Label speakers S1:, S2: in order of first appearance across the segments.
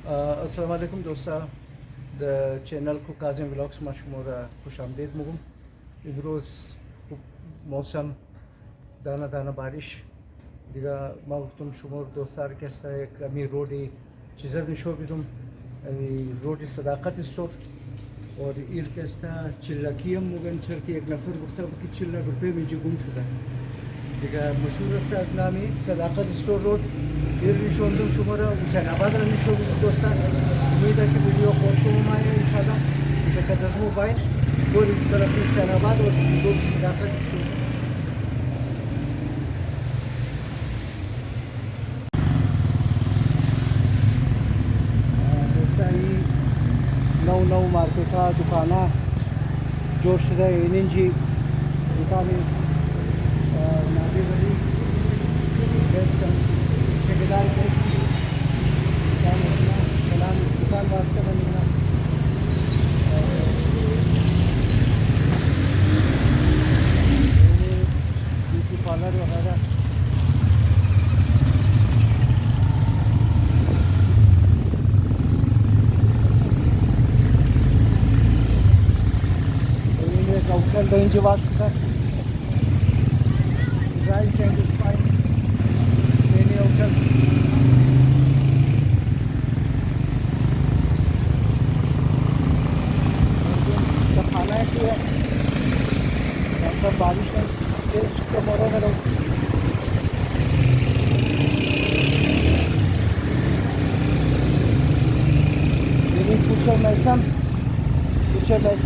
S1: अस्सलाम वालेकुम दोस्तों द चैनल को काजिम व्लॉग्स में शुमारा खुश आमदीद मुगम इमरोज़ मौसम दाना दाना बारिश दिगा मौसम शुमार दोस्तार कैसा है कमी रोडी चीज़र निशो भी तुम रोडी सदाकत स्टोर और ईर कैसा चिल्लाकियम मुगन चर की एक नफर गुफ्ता की चिल्ला रुपये में जी गुम शुदा दिगा मशहूर रास्ता असलामी सदाकत स्टोर रोड ईर निशो अंदर शुमारा हुसैनाबाद निशो दोस्तार उम्मीद है कि वीडियो खुश आए इंशाल्लाह दिगा दसमो बाइन दो तरफ हुसैनाबाद और दो सदाकत स्टोर नौ नौ मार्केटा दुकाना जोश रहे जी दुकानें नाबी बड़ी ठेकेदार सलाम दुकान वास्ते बनना ब्यूटी पार्लर वगैरह outlet range was Israel changes spines many outlet the खाना है कि मतलब बारिश है टेस्ट तो मोरो करो ये कुछ मैसा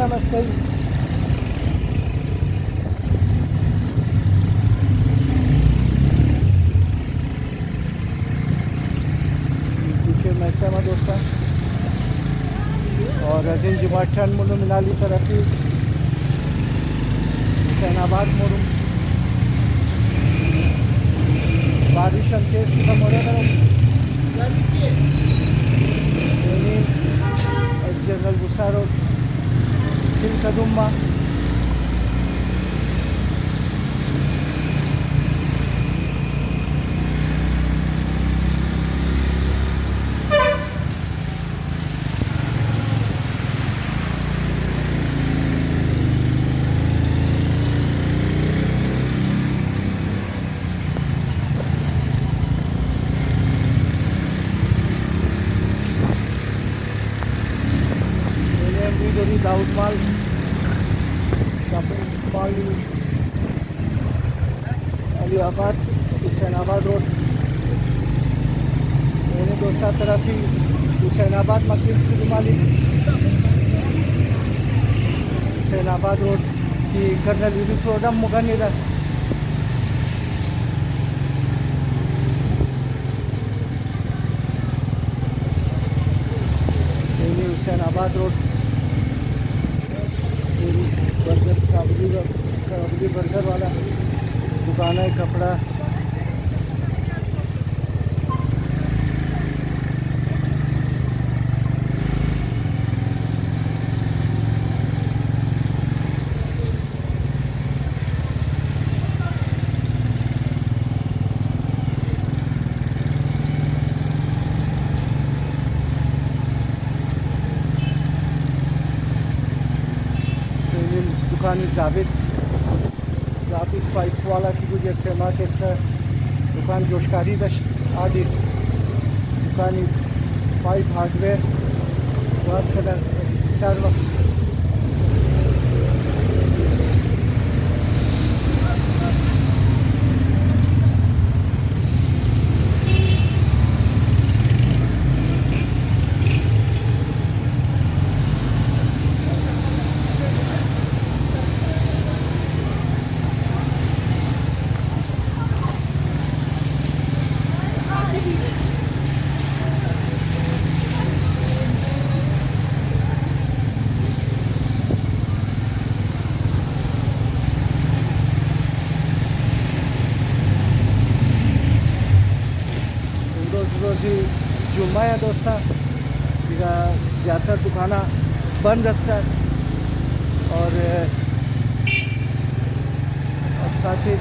S1: मस्ती मैसा दोस्ता और रजिन जिमाठन मुनु मिनाली तरफी हुसैनाबाद मोरूम बारिश के सुबह मोरे करो जनरल गुस्सा रोड दिल कदुम्मा दाऊद माल अलीबाद हुसैनाबाद रोड मैंने दोस्ता तरफ ही हुसैनाबाद मक्की माली हुसैनाबाद रोड की कर्नल यूनिस रोड मुगन इधर हुसैनाबाद रोड बर्गर काबुली बर्गर वाला दुकान है कपड़ा दुकानी जाबित पाइप वाला की कुछ इस्तेमा के सर दुकान जोशकारी दश आदि दुकानी पाइप हार्डवेयर वास कलर सर्व रोजी जुम्मा है दोस्ता ज़्यादातर दुकाना बंद है और अस्ताती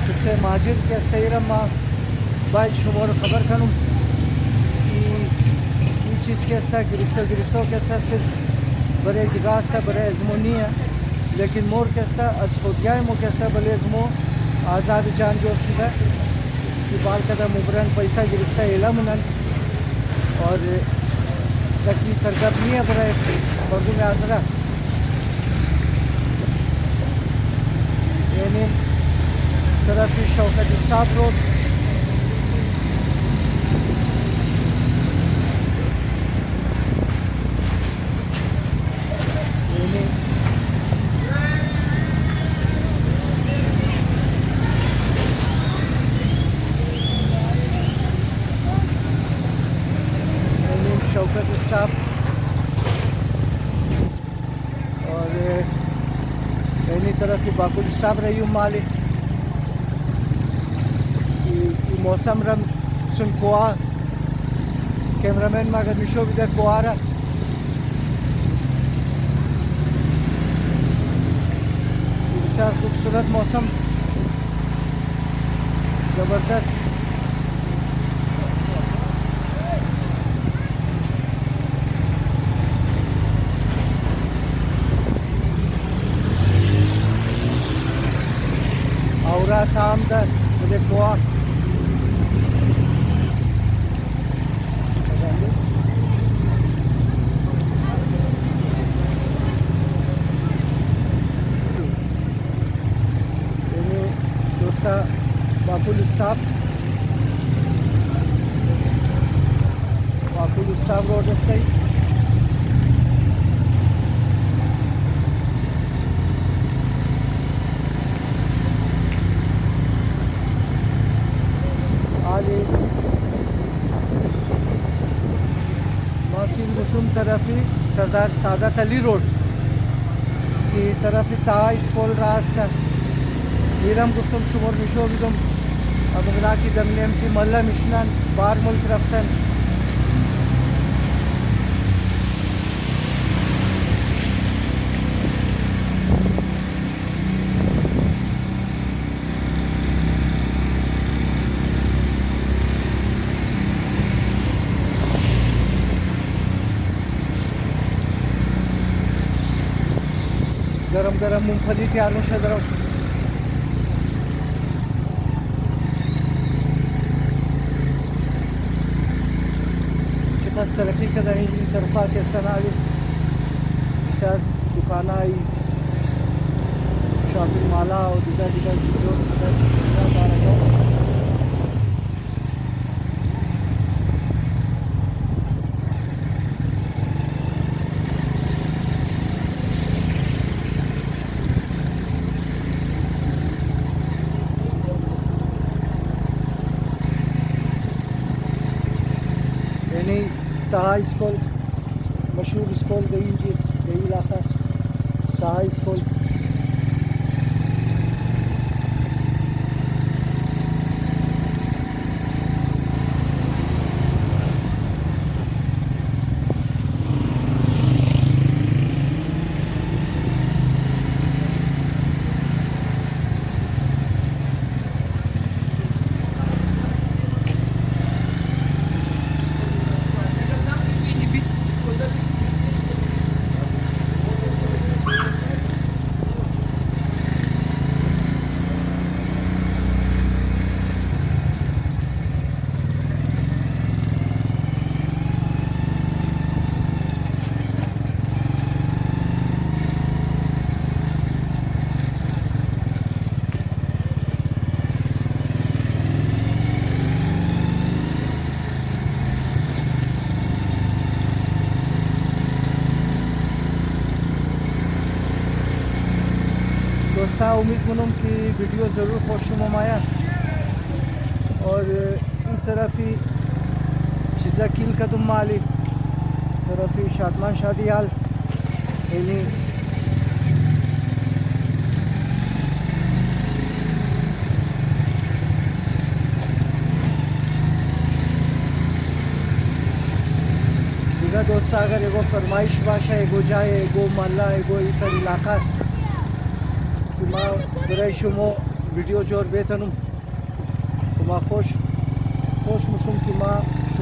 S1: पिछले माजिद के सही रमा बाइक शुमार खबर करूँ कैसा गिरफ्तो कैसा सिर्फ बरे गिरास्ता बरे अजमोनिया लेकिन मोर कैसा असफोदिया मो कैसा बले अजमो आज़ाद जान जो शुदा कि बाल कदा मुबरन पैसा गिरफ्ता एला मुनन और लकी तरगबनिया बरे बर्दू में आजरा यानी तरफ Shaukat staff road Shaukat staff और पहली तरफ की बाकुल स्टाफ रही हूँ मालिक मौसम रम सुन कोआ कैमरामैन मगर मिशो विदर कोआरा विशाल खूबसूरत मौसम ज़बरदस्त Aura tam da böyle koa. Ini dosa Bakul Staff road है माकिन गुशुम तरफी सरदार सादत अली रोड की तरफी ता स्कूल रास्ता नीरम गुस्तुम शुमर मिशो बिदुम अबगला की दमनेम सी मल्ला मिशनान बार मुल्क रफ्तन गरम गरम मूंगफली के आलू शदरों कितना तरक्की कर रही है तरफा के सनाली सर दुकान आई शॉपिंग माला और दिखा चीज़ों यानी ताहा स्कूल मशहूर स्कूल गई इलाका ताहा स्कूल दोस्ता उम्मीद करूँ कि वीडियो ज़रूर खुशनुमा आया और इन तरफ ही चीज़ा कील कदम माली तरफ ही शादमान शादियाल इन्हीं दोस्त अगर एगो फरमाइश बाशा एगो जाए एगो मल्ला एगो इतर इलाका तुमा बरे शुमो वीडियो जोर बेतनुम तुमा खुश मुशुम तुमा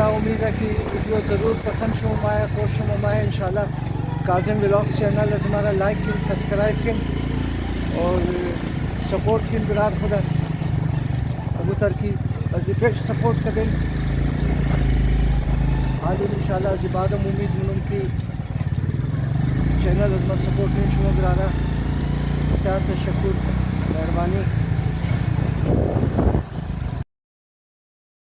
S1: उम्मीद है कि वीडियो ज़रूर पसंद शुम आए खुश शुम आए इंशाल्लाह काजिम व्लॉग्स चैनल हमारा लाइक किन सब्सक्राइब किन और सपोर्ट किन बिरार खुदा अबू तरकी अजीब सपोर्ट करें आज इंशाल्लाह जिबाद उम्मीद की चैनल सपोर्ट किन शुम बिरारा तशक्कुर मेहरबानी